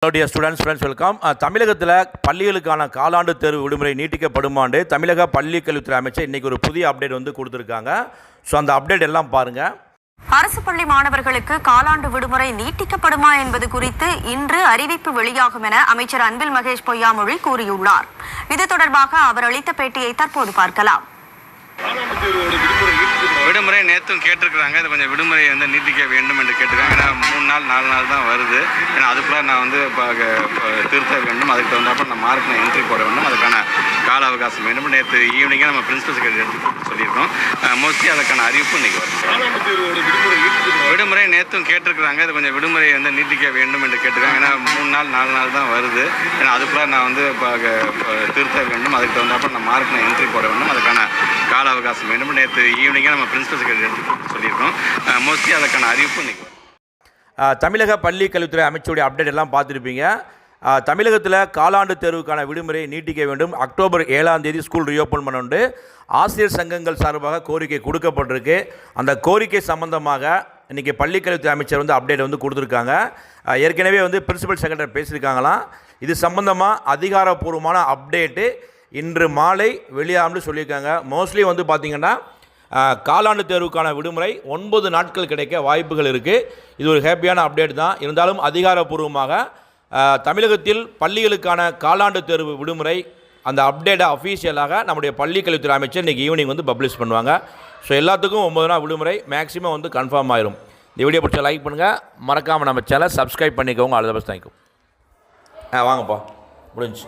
Hello dear students, friends, welcome. தமிழகத்தில் பள்ளிகளுக்கான காலாண்டு தேர்வு விடுமுறை நீட்டிக்கப்படுமாண்டு தமிழக பள்ளி கல்வித்துறை அமைச்சர் இன்னைக்கு ஒரு புதிய அப்டேட் வந்து கொடுத்துருக்காங்க. ஸோ அந்த அப்டேட் எல்லாம் பாருங்க. அரசு பள்ளி மாணவர்களுக்கு காலாண்டு விடுமுறை நீட்டிக்கப்படுமா என்பது குறித்து இன்று அறிவிப்பு வெளியாகும் என அமைச்சர் அன்பில் மகேஷ் பொய்யாமொழி கூறியுள்ளார். இது தொடர்பாக அவர் அளித்த பேட்டியை தற்போது பார்க்கலாம். விடுமுறை நேற்றும் கேட்டிருக்கிறாங்க. இது கொஞ்சம் விடுமுறை வந்து நீட்டிக்க வேண்டும் என்று கேட்டிருக்காங்க. ஏன்னா 3 நாள் 4 நாள் தான் வருது. ஏன்னா அதுக்குள்ளே நான் வந்து இப்போ திருத்த வேண்டும். அதுக்கு தகுந்தாப்ப நான் மார்க் நான் என்ட்ரி போட வேண்டும். அதுக்கான கால அவகாசம் வேண்டும். நேற்று ஈவினிங்காக நம்ம பிரின்சிபல் செக்ரட்டரி எடுத்து சொல்லியிருக்கோம். மோஸ்ட்லி அதுக்கான அறிவிப்பு இன்றைக்கி வரும். விடுமுறை நேற்றும் கேட்டிருக்கிறாங்க. இது கொஞ்சம் விடுமுறை வந்து நீட்டிக்க வேண்டும் என்று கேட்டிருக்காங்க. ஏன்னா 3 நாள் 4 நாள் தான் வருது. ஏன்னா அதுக்குள்ளே நான் வந்து இப்போ திருத்த வேண்டும். அதுக்கு தகுந்தாப்ப நான் மார்க் நான் என்ட்ரி போட வேண்டும். அதுக்கான கால அவகாசம் வேண்டும். நேற்று ஈவினிங்காக நம்ம பிரின்சிபல் செக்ரட்டரி எடுத்து சொல்லியிருக்கோம். மோஸ்ட்லி அதுக்கான அறிவிப்பு இன்றைக்கி தமிழக பள்ளி கல்வித்துறை அமைச்சருடைய அப்டேட் எல்லாம் பார்த்துருப்பீங்க. தமிழகத்தில் காலாண்டு தேர்வுக்கான விடுமுறை நீட்டிக்க வேண்டும். அக்டோபர் 7ஆம் தேதி ஸ்கூல் ரீஓப்பன் பண்ணணுண்டு ஆசிரியர் சங்கங்கள் சார்பாக கோரிக்கை கொடுக்கப்பட்டிருக்கு. அந்த கோரிக்கை சம்பந்தமாக இன்றைக்கி பள்ளி கல்வித்துறை அமைச்சர் வந்து அப்டேட் வந்து கொடுத்துருக்காங்க. ஏற்கனவே வந்து பிரின்சிபல் செக்ரட்டரி பேசியிருக்காங்களாம். இது சம்பந்தமாக அதிகாரப்பூர்வமான அப்டேட்டு இன்று மாலை வெளியாகும்னு சொல்லியிருக்காங்க. மோஸ்ட்லி வந்து பார்த்திங்கன்னா காலாண்டு தேர்வுக்கான விடுமுறை 9 நாட்கள் கிடைக்க வாய்ப்புகள் இருக்குது. இது ஒரு ஹேப்பியான அப்டேட் தான். இருந்தாலும் அதிகாரப்பூர்வமாக தமிழகத்தில் பள்ளிகளுக்கான காலாண்டு தேர்வு விடுமுறை அந்த அப்டேட்டை அஃபீஷியலாக நம்முடைய பள்ளி கல்வித்துறை அமைச்சர் இன்றைக்கி ஈவினிங் வந்து பப்ளிஷ் பண்ணுவாங்க. ஸோ எல்லாத்துக்கும் 9 நாள் விடுமுறை மேக்ஸிமம் வந்து கன்ஃபார்ம் ஆயிரும். இந்த வீடியோ பிடிச்ச லைக் பண்ணுங்கள், மறக்காமல் நம்ம சேனலை சப்ஸ்கிரைப் பண்ணிக்கோங்க. All the best. தேங்க்யூ. வாங்கப்பா, முடிஞ்சு.